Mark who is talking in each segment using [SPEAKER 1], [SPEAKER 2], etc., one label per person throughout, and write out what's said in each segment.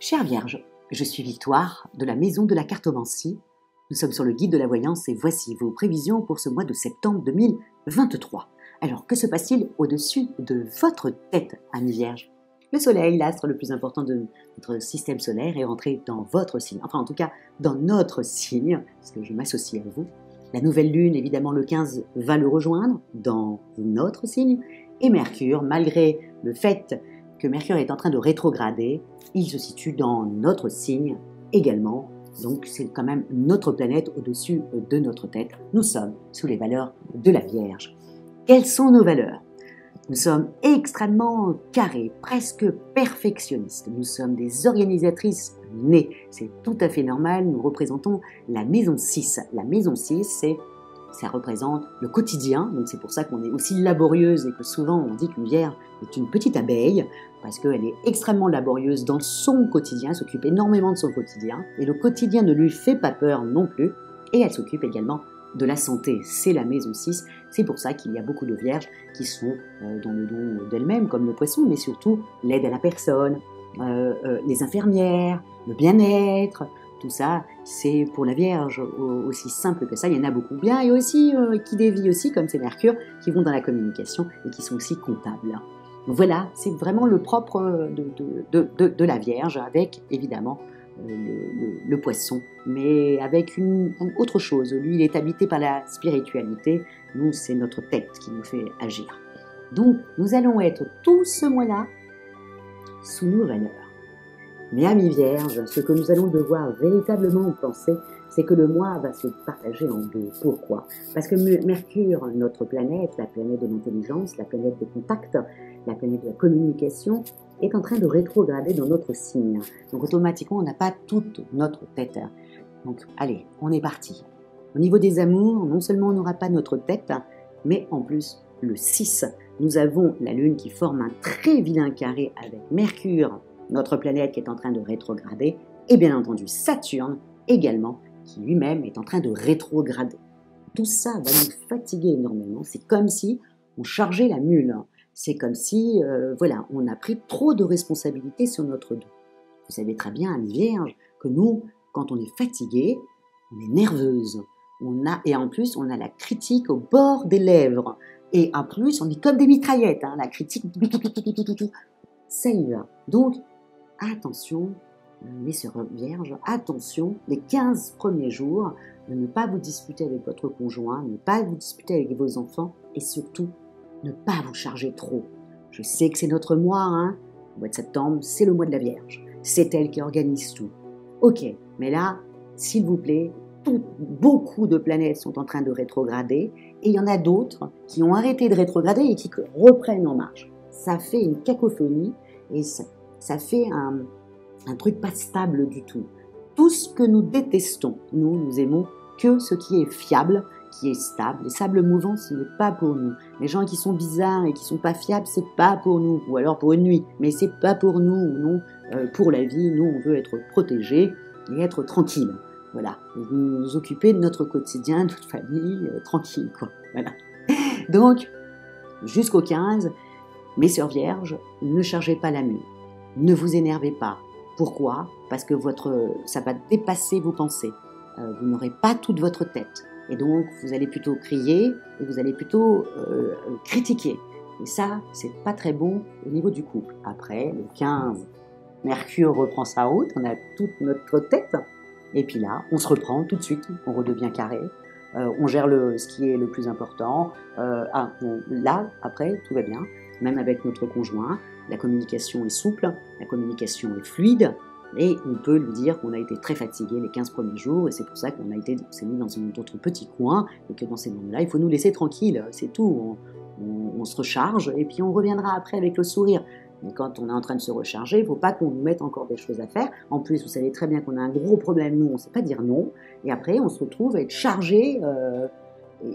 [SPEAKER 1] Chère Vierge, je suis Victoire de la Maison de la Cartomancie. Nous sommes sur le guide de la voyance et voici vos prévisions pour ce mois de septembre 2023. Alors, que se passe-t-il au-dessus de votre tête, amis Vierge? Le soleil, l'astre le plus important de notre système solaire, est rentré dans votre signe, enfin en tout cas dans notre signe, parce que je m'associe à vous. La nouvelle lune, évidemment le 15, va le rejoindre dans notre signe, et Mercure, malgré le fait que Mercure est en train de rétrograder, il se situe dans notre signe également. Donc c'est quand même notre planète au-dessus de notre tête. Nous sommes sous les valeurs de la Vierge. Quelles sont nos valeurs? Nous sommes extrêmement carrés, presque perfectionnistes. Nous sommes des organisatrices nées. C'est tout à fait normal. Nous représentons la maison 6. La maison 6, ça représente le quotidien. Donc c'est pour ça qu'on est aussi laborieuse et que souvent on dit qu'une Vierge est une petite abeille parce qu'elle est extrêmement laborieuse dans son quotidien. Elle s'occupe énormément de son quotidien et le quotidien ne lui fait pas peur non plus. Et elle s'occupe également de la santé, c'est la maison 6, c'est pour ça qu'il y a beaucoup de vierges qui sont dans le don d'elles-mêmes, comme le poisson, mais surtout l'aide à la personne, les infirmières, le bien-être, tout ça, c'est pour la Vierge aussi simple que ça. Il y en a beaucoup bien, et aussi qui dévient aussi, comme c'est Mercure, qui vont dans la communication et qui sont aussi comptables. Voilà, c'est vraiment le propre de la Vierge, avec évidemment le poisson, mais avec une autre chose. Lui, il est habité par la spiritualité. Nous, c'est notre tête qui nous fait agir. Donc, nous allons être tout ce mois-là sous nos valeurs. Mais amis Vierges, ce que nous allons devoir véritablement penser, c'est que le mois va se partager en deux. Pourquoi? Parce que Mercure, notre planète, la planète de l'intelligence, la planète des contacts, la planète de la communication, est en train de rétrograder dans notre signe. Donc automatiquement, on n'a pas toute notre tête. Donc allez, on est parti. Au niveau des amours, non seulement on n'aura pas notre tête, mais en plus, le 6, nous avons la Lune qui forme un très vilain carré avec Mercure, notre planète qui est en train de rétrograder, et bien entendu Saturne également, qui lui-même est en train de rétrograder. Tout ça va nous fatiguer énormément. C'est comme si on chargeait la mule. C'est comme si, voilà, on a pris trop de responsabilités sur notre dos. Vous savez très bien, amis Vierges, que nous, quand on est fatigué, on est nerveuse. Et en plus, on a la critique au bord des lèvres. Et en plus, on est comme des mitraillettes. Hein, la critique, ça y va. Donc, attention, mes sœurs Vierges, attention, les 15 premiers jours, de ne pas vous disputer avec votre conjoint, ne pas vous disputer avec vos enfants, et surtout, ne pas vous charger trop. Je sais que c'est notre mois, hein. Le mois de septembre, c'est le mois de la Vierge. C'est elle qui organise tout. Ok, mais là, s'il vous plaît, beaucoup de planètes sont en train de rétrograder et il y en a d'autres qui ont arrêté de rétrograder et qui reprennent en marche. Ça fait une cacophonie et ça fait un truc pas stable du tout. Tout ce que nous détestons, nous aimons que ce qui est fiable, qui est stable. Les sables mouvants, ce n'est pas pour nous. Les gens qui sont bizarres et qui sont pas fiables, c'est pas pour nous. Ou alors pour une nuit, mais c'est pas pour nous. Non, pour la vie, nous, on veut être protégés et être tranquilles. Voilà, nous occuper de notre quotidien, de notre famille, tranquille, quoi. Voilà. Donc, jusqu'au 15, mes sœurs Vierges, ne chargez pas la mule. Ne vous énervez pas. Pourquoi? Parce que ça va dépasser vos pensées. Vous n'aurez pas toute votre tête. Et donc, vous allez plutôt crier et vous allez plutôt critiquer. Et ça, c'est pas très bon au niveau du couple. Après, le 15, Mercure reprend sa route, on a toute notre tête. Et puis là, on se reprend tout de suite, on redevient carré. On gère ce qui est le plus important. Là, après, tout va bien. Même avec notre conjoint, la communication est souple, la communication est fluide. Et on peut lui dire qu'on a été très fatigué les 15 premiers jours, et c'est pour ça qu'on s'est mis dans notre petit coin, et que dans ces moments-là, il faut nous laisser tranquille, c'est tout. On se recharge, et puis on reviendra après avec le sourire. Mais quand on est en train de se recharger, il ne faut pas qu'on nous mette encore des choses à faire. En plus, vous savez très bien qu'on a un gros problème, nous, on ne sait pas dire non, et après, on se retrouve à être chargé,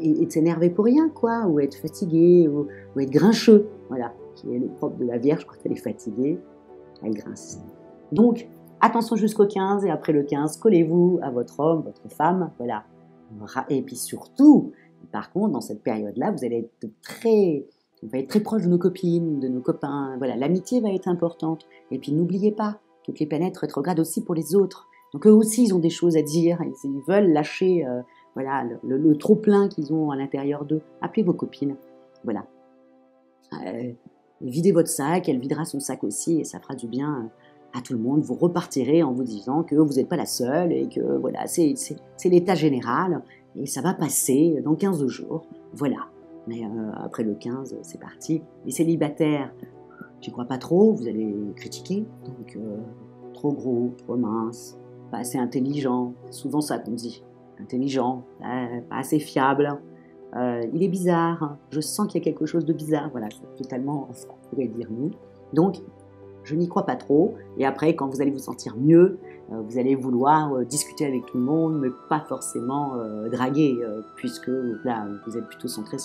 [SPEAKER 1] et de s'énerver pour rien, quoi, ou être fatigué, ou être grincheux, voilà, qui est le propre de la Vierge, quand elle est fatiguée, elle grince. Donc, attention jusqu'au 15, et après le 15, collez-vous à votre homme, votre femme, voilà. Et puis surtout, par contre, dans cette période-là, vous allez être très proche de nos copines, de nos copains, voilà. L'amitié va être importante. Et puis n'oubliez pas, toutes les planètes rétrogrades aussi pour les autres. Donc eux aussi, ils ont des choses à dire, ils veulent lâcher voilà, le trop-plein qu'ils ont à l'intérieur d'eux. Appelez vos copines, voilà. Videz votre sac, elle videra son sac aussi, et ça fera du bien à tout le monde. Vous repartirez en vous disant que vous n'êtes pas la seule, et que voilà, c'est l'état général, et ça va passer dans 15 jours, voilà. Mais après le 15, c'est parti. Les célibataires, j'y crois pas trop, vous allez critiquer, donc trop gros, trop mince, pas assez intelligent, souvent ça qu'on dit, intelligent, pas assez fiable, il est bizarre, je sens qu'il y a quelque chose de bizarre, voilà, c'est totalement ce qu'on pourrait dire nous. Donc, je n'y crois pas trop, et après, quand vous allez vous sentir mieux, vous allez vouloir discuter avec tout le monde, mais pas forcément draguer, puisque là, vous êtes plutôt centré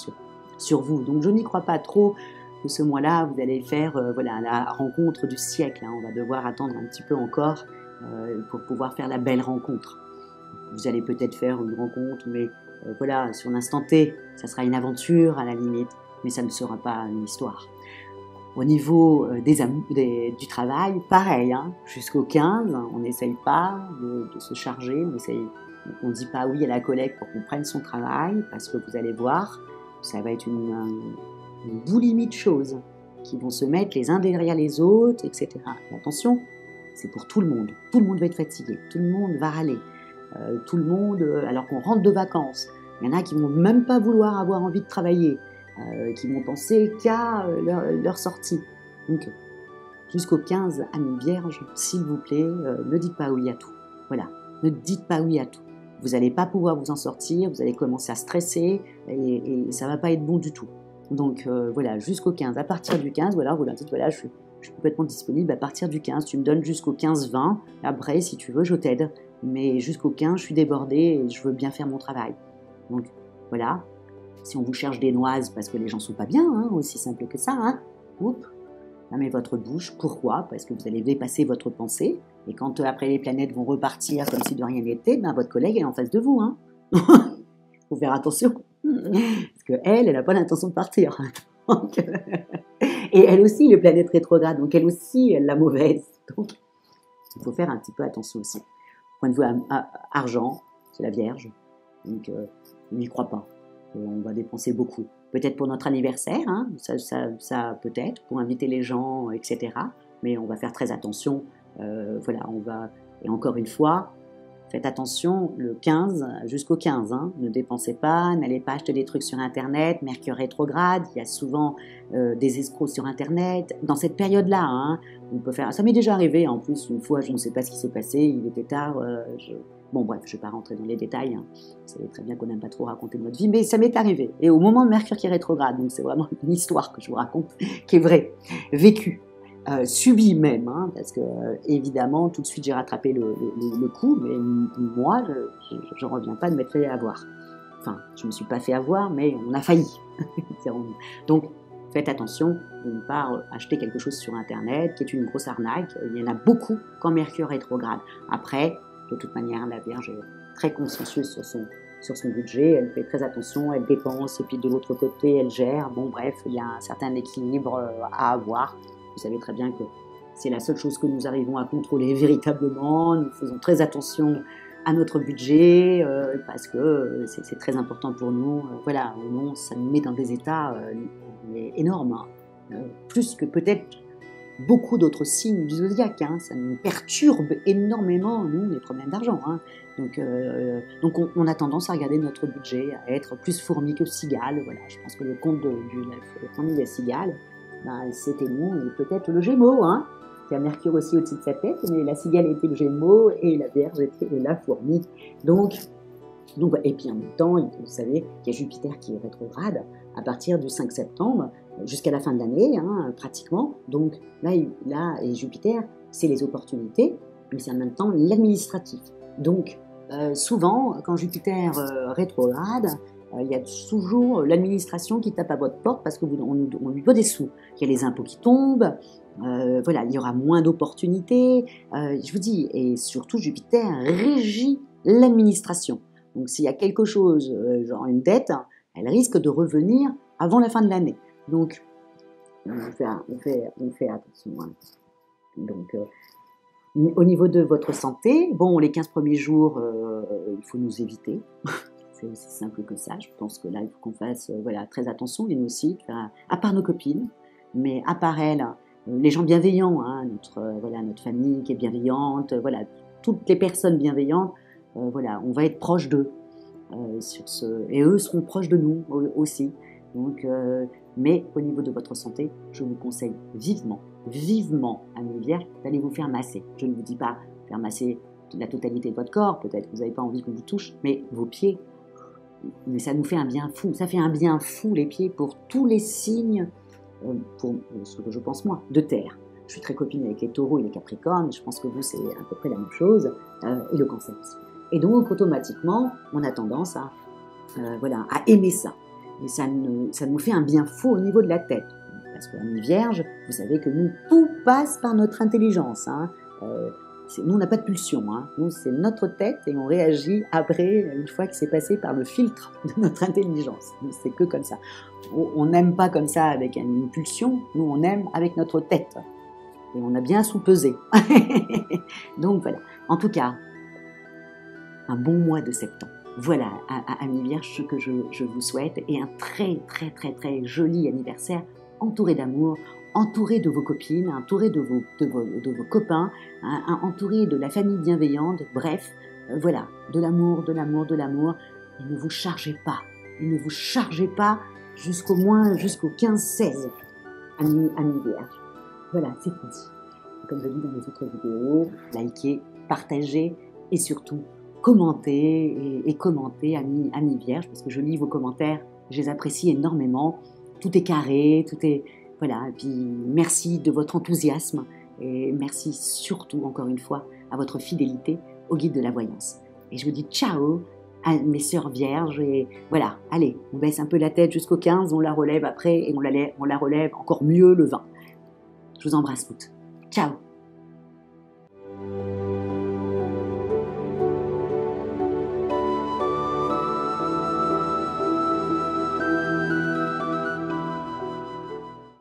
[SPEAKER 1] sur vous. Donc, je n'y crois pas trop que ce mois-là, vous allez faire voilà, la rencontre du siècle, hein. On va devoir attendre un petit peu encore pour pouvoir faire la belle rencontre. Vous allez peut-être faire une rencontre, mais voilà, sur l'instant T, ça sera une aventure à la limite, mais ça ne sera pas une histoire. Au niveau du travail, pareil, hein, jusqu'au 15, on n'essaye pas de se charger, on ne dit pas oui à la collègue pour qu'on prenne son travail, parce que vous allez voir, ça va être une boulimie de choses qui vont se mettre les uns derrière les autres, etc. Mais attention, c'est pour tout le monde va être fatigué, tout le monde va râler. Tout le monde, alors qu'on rentre de vacances, il y en a qui vont même pas vouloir avoir envie de travailler, qui vont penser qu'à leur sortie. Donc, jusqu'au 15, amis vierges, s'il vous plaît, ne dites pas oui à tout. Voilà, ne dites pas oui à tout. Vous n'allez pas pouvoir vous en sortir, vous allez commencer à stresser, et ça va pas être bon du tout. Donc, voilà, jusqu'au 15. À partir du 15, voilà, vous leur dites, voilà, je suis complètement disponible à partir du 15. Tu me donnes jusqu'au 15-20. Après, si tu veux, je t'aide. Mais jusqu'au 15, je suis débordée et je veux bien faire mon travail. Donc, voilà. Si on vous cherche des noises parce que les gens sont pas bien, hein, aussi simple que ça, hein, oups, fermez votre bouche. Pourquoi? Parce que vous allez dépasser votre pensée. Et quand après les planètes vont repartir comme si de rien n'était, ben, votre collègue est en face de vous. Hein. Faut faire attention. Parce qu'elle n'a pas l'intention de partir. Donc, et elle aussi, les planètes rétrogrades, donc elle aussi, elle la mauvaise. Donc, il faut faire un petit peu attention aussi. Point de vue argent, c'est la Vierge, donc on n'y croit pas. On va dépenser beaucoup. Peut-être pour notre anniversaire, hein, ça peut-être, pour inviter les gens, etc. Mais on va faire très attention. Voilà, on va. Et encore une fois, faites attention le 15 jusqu'au 15. Hein, ne dépensez pas, n'allez pas acheter des trucs sur Internet. Mercure rétrograde, il y a souvent des escrocs sur Internet. Dans cette période-là, hein, on peut faire. Ça m'est déjà arrivé. En plus, une fois, je ne sais pas ce qui s'est passé. Il était tard. Bon, bref, je ne vais pas rentrer dans les détails. Hein. Vous savez très bien qu'on n'aime pas trop raconter notre vie, mais ça m'est arrivé. Et au moment de Mercure qui est rétrograde, donc c'est vraiment une histoire que je vous raconte, qui est vraie, vécue. Subie même, hein, parce que évidemment, tout de suite j'ai rattrapé le coup, mais moi, je ne reviens pas de m'être fait avoir. Enfin, je ne me suis pas fait avoir, mais on a failli. Donc, faites attention de ne pas acheter quelque chose sur Internet, qui est une grosse arnaque. Il y en a beaucoup quand Mercure rétrograde. Après, de toute manière, la Vierge est très consciencieuse sur son budget, elle fait très attention, elle dépense, et puis de l'autre côté, elle gère. Bon, bref, il y a un certain équilibre à avoir. Vous savez très bien que c'est la seule chose que nous arrivons à contrôler véritablement. Nous faisons très attention à notre budget parce que c'est très important pour nous. Voilà, non, ça nous met dans des états énormes, hein. Plus que peut-être beaucoup d'autres signes du zodiaque. Hein. Ça nous perturbe énormément, nous, les problèmes d'argent. Hein. Donc on a tendance à regarder notre budget, à être plus fourmi que cigale. Voilà, je pense que le conte de la famille des cigales, ben, c'était nous, et peut-être le Gémeaux, hein, qui a Mercure aussi au-dessus de sa tête, mais la cigale était le Gémeaux et la Vierge était la fourmi. Donc, et puis en même temps, vous savez qu'il y a Jupiter qui est rétrograde à partir du 5 septembre jusqu'à la fin de l'année, hein, pratiquement. Donc là, et Jupiter, c'est les opportunités, mais c'est en même temps l'administratif. Donc, souvent, quand Jupiter rétrograde, il y a toujours l'administration qui tape à votre porte parce qu'on lui doit des sous. Il y a les impôts qui tombent, voilà, il y aura moins d'opportunités. Je vous dis, et surtout Jupiter régit l'administration. Donc s'il y a quelque chose, genre une dette, elle risque de revenir avant la fin de l'année. Donc on fait attention. Hein. Donc Au niveau de votre santé, bon, les 15 premiers jours, il faut nous éviter. C'est aussi simple que ça. Je pense que là, il faut qu'on fasse voilà, très attention, et nous aussi, à part nos copines, mais à part elles, les gens bienveillants, hein, voilà, notre famille qui est bienveillante, voilà, toutes les personnes bienveillantes, voilà, on va être proche d'eux. Et eux seront proches de nous aussi. Donc, mais au niveau de votre santé, je vous conseille vivement, amis vierges, d'aller vous faire masser. Je ne vous dis pas faire masser la totalité de votre corps, peut-être que vous n'avez pas envie qu'on vous touche, mais vos pieds, mais ça nous fait un bien fou. Ça fait un bien fou, les pieds, pour tous les signes, pour ce que je pense moi, de terre. Je suis très copine avec les taureaux et les capricornes, je pense que vous, c'est à peu près la même chose, et le cancer aussi. Et donc, automatiquement, on a tendance voilà, à aimer ça. Et ça nous fait un bien fou au niveau de la tête. Parce que l'ami vierge, vous savez que nous, tout passe par notre intelligence. Hein. Nous, on n'a pas de pulsion. Hein. Nous, c'est notre tête et on réagit après, une fois que c'est passé par le filtre de notre intelligence. C'est que comme ça. On n'aime pas comme ça avec une pulsion. Nous, on aime avec notre tête. Et on a bien sous-pesé. Donc, voilà. En tout cas, un bon mois de septembre. Voilà, amis vierges, ce que je vous souhaite, et un très, très, très, très joli anniversaire, entouré d'amour, entouré de vos copines, entouré de vos copains, entouré de la famille bienveillante, bref, voilà, de l'amour, de l'amour, de l'amour, et ne vous chargez pas jusqu'au 15-16, amis vierges. Voilà, c'est dit. Comme je dis dans les autres vidéos, likez, partagez, et surtout, commentez et commentez, amis vierges, parce que je lis vos commentaires, je les apprécie énormément. Tout est carré, tout est... Voilà, et puis merci de votre enthousiasme et merci surtout, encore une fois, à votre fidélité au guide de la voyance. Et je vous dis ciao à mes sœurs vierges et voilà, allez, on baisse un peu la tête jusqu'au 15, on la relève après et on la relève encore mieux le 20. Je vous embrasse toutes. Ciao.